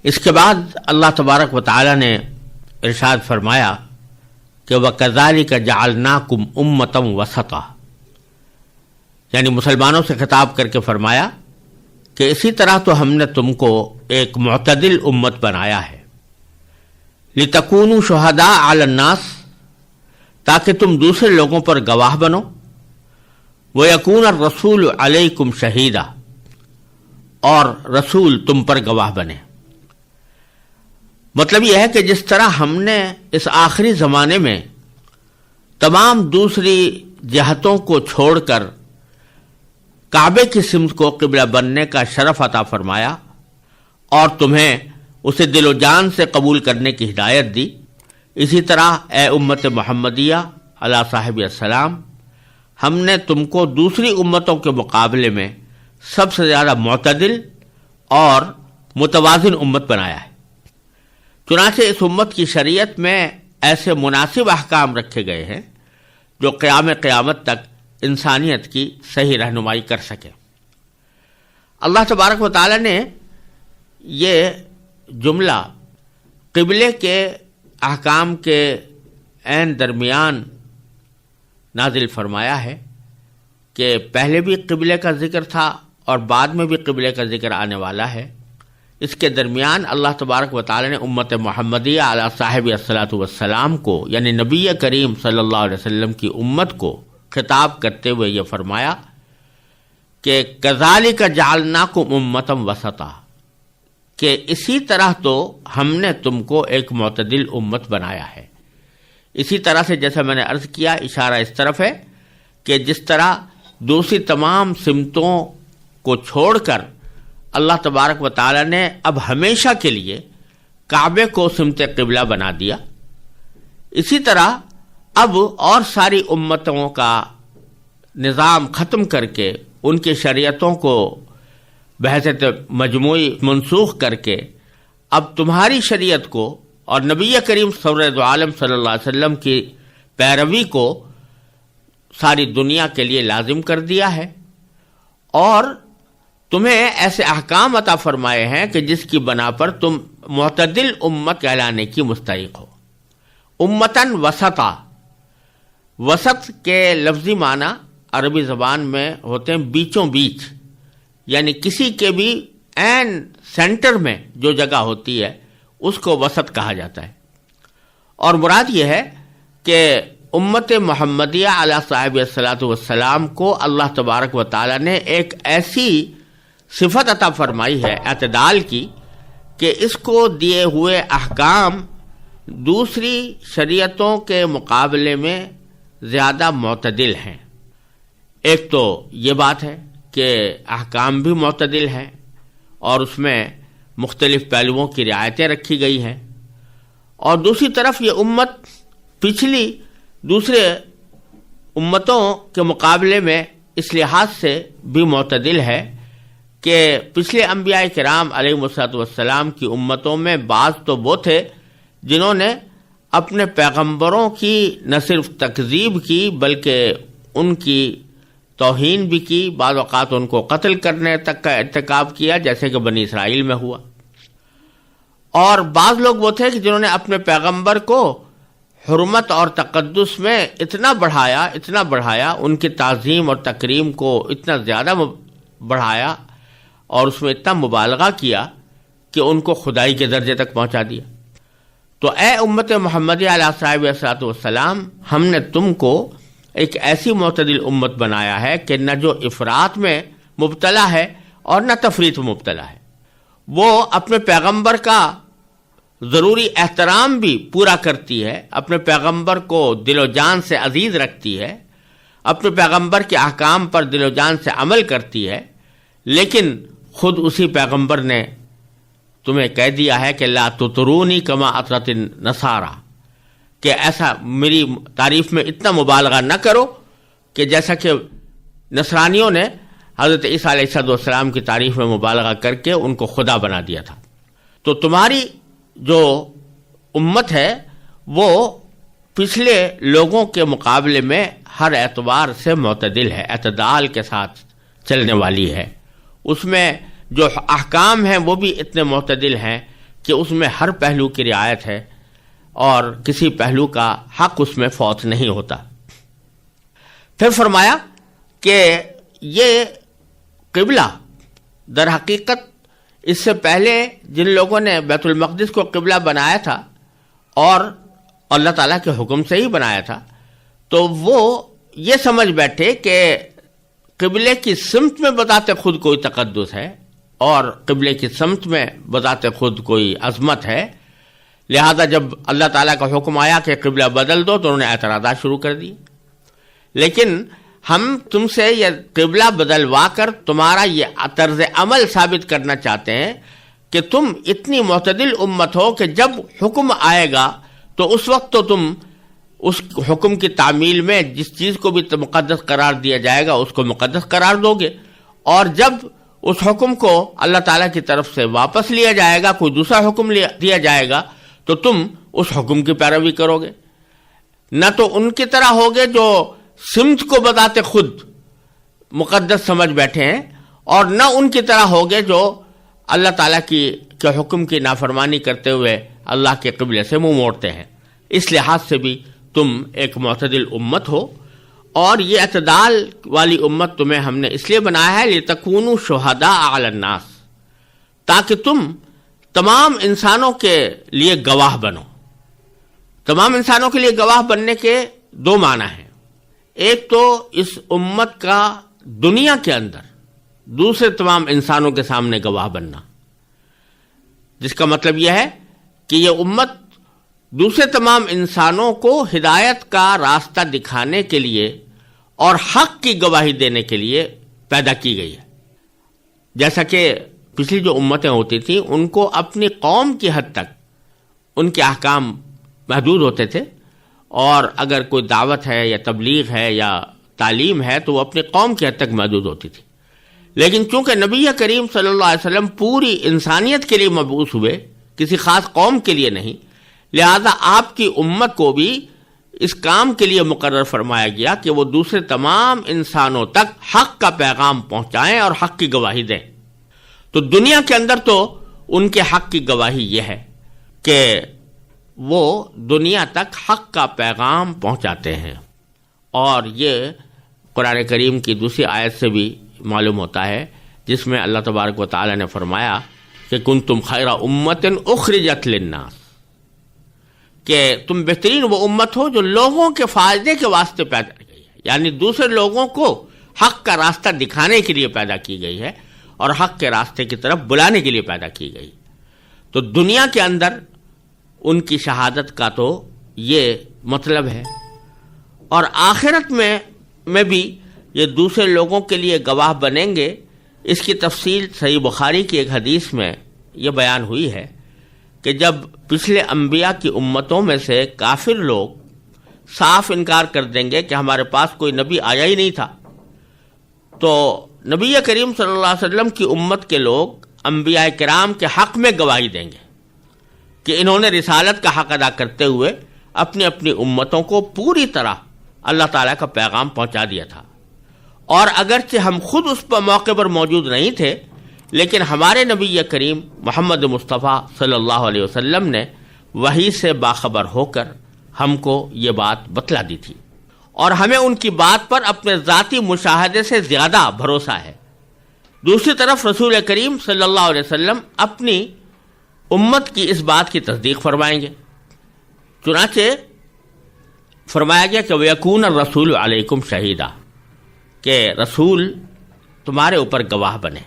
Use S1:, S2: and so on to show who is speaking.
S1: اس کے بعد اللہ تبارک و تعالی نے ارشاد فرمایا کہ وَكَذَلِكَ جَعَلْنَاكُمْ أُمَّةً وَسَطًا، یعنی مسلمانوں سے خطاب کر کے فرمایا کہ اسی طرح تو ہم نے تم کو ایک معتدل امت بنایا ہے، لِتَكُونُوا شُهَدَاءَ عَلَى النَّاسِ، تاکہ تم دوسرے لوگوں پر گواہ بنو، وَيَكُونَ الرَّسُولُ عَلَيْكُمْ شَهِيدًا، اور رسول تم پر گواہ بنے۔ مطلب یہ ہے کہ جس طرح ہم نے اس آخری زمانے میں تمام دوسری جہتوں کو چھوڑ کر کعبے کی سمت کو قبلہ بننے کا شرف عطا فرمایا اور تمہیں اسے دل و جان سے قبول کرنے کی ہدایت دی، اسی طرح اے امت محمدیہ علی صاحب السلام، ہم نے تم کو دوسری امتوں کے مقابلے میں سب سے زیادہ معتدل اور متوازن امت بنایا ہے۔ چنانچہ اس امت کی شریعت میں ایسے مناسب احکام رکھے گئے ہیں جو قیامت تک انسانیت کی صحیح رہنمائی کر سکے۔ اللہ تبارک و تعالی نے یہ جملہ قبلے کے احکام کے عین درمیان نازل فرمایا ہے کہ پہلے بھی قبلے کا ذکر تھا اور بعد میں بھی قبلے کا ذکر آنے والا ہے۔ اس کے درمیان اللہ تبارک و تعالی نے امت محمدیہ علی صاحب الصلاۃ والسلام کو، یعنی نبی کریم صلی اللہ علیہ وسلم کی امت کو خطاب کرتے ہوئے یہ فرمایا کہ کذالک جعلناکم امۃ وسطا، کہ اسی طرح تو ہم نے تم کو ایک معتدل امت بنایا ہے۔ اسی طرح سے جیسا میں نے عرض کیا، اشارہ اس طرف ہے کہ جس طرح دوسری تمام سمتوں کو چھوڑ کر اللہ تبارک و تعالی نے اب ہمیشہ کے لیے کعبے کو سمت قبلہ بنا دیا، اسی طرح اب اور ساری امتوں کا نظام ختم کر کے ان کی شریعتوں کو بحیثیت مجموعی منسوخ کر کے اب تمہاری شریعت کو اور نبی کریم سرور عالم صلی اللہ علیہ وسلم کی پیروی کو ساری دنیا کے لیے لازم کر دیا ہے، اور تمہیں ایسے احکام عطا فرمائے ہیں کہ جس کی بنا پر تم معتدل امت کہلانے کی مستحق ہو۔ امتاً وسطا، وسط کے لفظی معنی عربی زبان میں ہوتے ہیں بیچوں بیچ، یعنی کسی کے بھی عین سینٹر میں جو جگہ ہوتی ہے اس کو وسط کہا جاتا ہے۔ اور مراد یہ ہے کہ امت محمدیہ علی صاحب الصلاۃ والسلام کو اللہ تبارک و تعالی نے ایک ایسی صفت عطا فرمائی ہے اعتدال کی کہ اس کو دیے ہوئے احکام دوسری شریعتوں کے مقابلے میں زیادہ معتدل ہیں۔ ایک تو یہ بات ہے کہ احکام بھی معتدل ہیں اور اس میں مختلف پہلوؤں کی رعایتیں رکھی گئی ہیں، اور دوسری طرف یہ امت پچھلی دوسرے امتوں کے مقابلے میں اس لحاظ سے بھی معتدل ہے کہ پچھلے انبیاء کرام علیہم الصلوۃ والسلام کی امتوں میں بعض تو وہ تھے جنہوں نے اپنے پیغمبروں کی نہ صرف تکذیب کی بلکہ ان کی توہین بھی کی، بعض اوقات ان کو قتل کرنے تک کا ارتکاب کیا، جیسے کہ بنی اسرائیل میں ہوا۔ اور بعض لوگ وہ تھے کہ جنہوں نے اپنے پیغمبر کو حرمت اور تقدس میں اتنا بڑھایا، ان کی تعظیم اور تکریم کو اتنا زیادہ بڑھایا اور اس میں اتنا مبالغہ کیا کہ ان کو خدائی کے درجے تک پہنچا دیا۔ تو اے امت محمدی علیہ صاحب الصلاۃ والسلام، ہم نے تم کو ایک ایسی معتدل امت بنایا ہے کہ نہ جو افراط میں مبتلا ہے اور نہ تفریط میں مبتلا ہے، وہ اپنے پیغمبر کا ضروری احترام بھی پورا کرتی ہے، اپنے پیغمبر کو دل و جان سے عزیز رکھتی ہے، اپنے پیغمبر کے احکام پر دل و جان سے عمل کرتی ہے، لیکن خود اسی پیغمبر نے تمہیں کہہ دیا ہے کہ لا تطرونی کما اطرت النصارى، کہ ایسا میری تعریف میں اتنا مبالغہ نہ کرو کہ جیسا کہ نصرانیوں نے حضرت عیسیٰ علیہ السلام کی تعریف میں مبالغہ کر کے ان کو خدا بنا دیا تھا۔ تو تمہاری جو امت ہے وہ پچھلے لوگوں کے مقابلے میں ہر اعتبار سے معتدل ہے، اعتدال کے ساتھ چلنے والی ہے۔ اس میں جو احکام ہیں وہ بھی اتنے معتدل ہیں کہ اس میں ہر پہلو کی رعایت ہے اور کسی پہلو کا حق اس میں فوت نہیں ہوتا۔ پھر فرمایا کہ یہ قبلہ در حقیقت اس سے پہلے جن لوگوں نے بیت المقدس کو قبلہ بنایا تھا اور اللہ تعالیٰ کے حکم سے ہی بنایا تھا، تو وہ یہ سمجھ بیٹھے کہ قبلے کی سمت میں بذات خود کوئی تقدس ہے اور قبلے کی سمت میں بذات خود کوئی عظمت ہے، لہذا جب اللہ تعالیٰ کا حکم آیا کہ قبلہ بدل دو تو انہوں نے اعتراضات شروع کر دیے۔ لیکن ہم تم سے یہ قبلہ بدلوا کر تمہارا یہ طرز عمل ثابت کرنا چاہتے ہیں کہ تم اتنی معتدل امت ہو کہ جب حکم آئے گا تو اس وقت تو تم اس حکم کی تعمیل میں جس چیز کو بھی مقدس قرار دیا جائے گا اس کو مقدس قرار دو گے، اور جب اس حکم کو اللہ تعالیٰ کی طرف سے واپس لیا جائے گا، کوئی دوسرا حکم دیا جائے گا تو تم اس حکم کی پیروی کرو گے۔ نہ تو ان کی طرح ہوگے جو سمت کو بذات خود مقدس سمجھ بیٹھے ہیں، اور نہ ان کی طرح ہوگے جو اللہ تعالیٰ کے حکم کی نافرمانی کرتے ہوئے اللہ کے قبلے سے منہ موڑتے ہیں۔ اس لحاظ سے بھی تم ایک معتدل امت ہو، اور یہ اعتدال والی امت تمہیں ہم نے اس لیے بنایا ہے لِتَكُونُوا شُهَدَاءَ عَلَى النَّاسِ، تاکہ تم تمام انسانوں کے لیے گواہ بنو۔ تمام انسانوں کے لیے گواہ بننے کے دو معنی ہیں، ایک تو اس امت کا دنیا کے اندر دوسرے تمام انسانوں کے سامنے گواہ بننا، جس کا مطلب یہ ہے کہ یہ امت دوسرے تمام انسانوں کو ہدایت کا راستہ دکھانے کے لیے اور حق کی گواہی دینے کے لیے پیدا کی گئی ہے۔ جیسا کہ پچھلی جو امتیں ہوتی تھیں ان کو اپنی قوم کی حد تک ان کے احکام محدود ہوتے تھے، اور اگر کوئی دعوت ہے یا تبلیغ ہے یا تعلیم ہے تو وہ اپنی قوم کی حد تک محدود ہوتی تھی۔ لیکن چونکہ نبی کریم صلی اللہ علیہ وسلم پوری انسانیت کے لیے مبعوث ہوئے، کسی خاص قوم کے لیے نہیں، لہذا آپ کی امت کو بھی اس کام کے لیے مقرر فرمایا گیا کہ وہ دوسرے تمام انسانوں تک حق کا پیغام پہنچائیں اور حق کی گواہی دیں۔ تو دنیا کے اندر تو ان کے حق کی گواہی یہ ہے کہ وہ دنیا تک حق کا پیغام پہنچاتے ہیں، اور یہ قرآن کریم کی دوسری آیت سے بھی معلوم ہوتا ہے جس میں اللہ تبارک و تعالی نے فرمایا کہ کنتم خیر امت اخرجت للناس، کہ تم بہترین وہ امت ہو جو لوگوں کے فائدے کے واسطے پیدا کی گئی ہے، یعنی دوسرے لوگوں کو حق کا راستہ دکھانے کے لیے پیدا کی گئی ہے اور حق کے راستے کی طرف بلانے کے لیے پیدا کی گئی۔ تو دنیا کے اندر ان کی شہادت کا تو یہ مطلب ہے، اور آخرت میں بھی یہ دوسرے لوگوں کے لیے گواہ بنیں گے۔ اس کی تفصیل صحیح بخاری کی ایک حدیث میں یہ بیان ہوئی ہے کہ جب پچھلے انبیاء کی امتوں میں سے کافر لوگ صاف انکار کر دیں گے کہ ہمارے پاس کوئی نبی آیا ہی نہیں تھا، تو نبی کریم صلی اللہ علیہ وسلم کی امت کے لوگ انبیاء کرام کے حق میں گواہی دیں گے کہ انہوں نے رسالت کا حق ادا کرتے ہوئے اپنی اپنی امتوں کو پوری طرح اللہ تعالیٰ کا پیغام پہنچا دیا تھا، اور اگرچہ ہم خود اس پر موقع پر موجود نہیں تھے لیکن ہمارے نبی کریم محمد مصطفیٰ صلی اللہ علیہ وسلم نے وحی سے باخبر ہو کر ہم کو یہ بات بتلا دی تھی، اور ہمیں ان کی بات پر اپنے ذاتی مشاہدے سے زیادہ بھروسہ ہے۔ دوسری طرف رسول کریم صلی اللہ علیہ وسلم اپنی امت کی اس بات کی تصدیق فرمائیں گے، چنانچہ فرمایا گیا کہ وَيَكُونَ الرَّسُولُ عَلَيْكُمْ شَهِيدًا، کہ رسول تمہارے اوپر گواہ بنے۔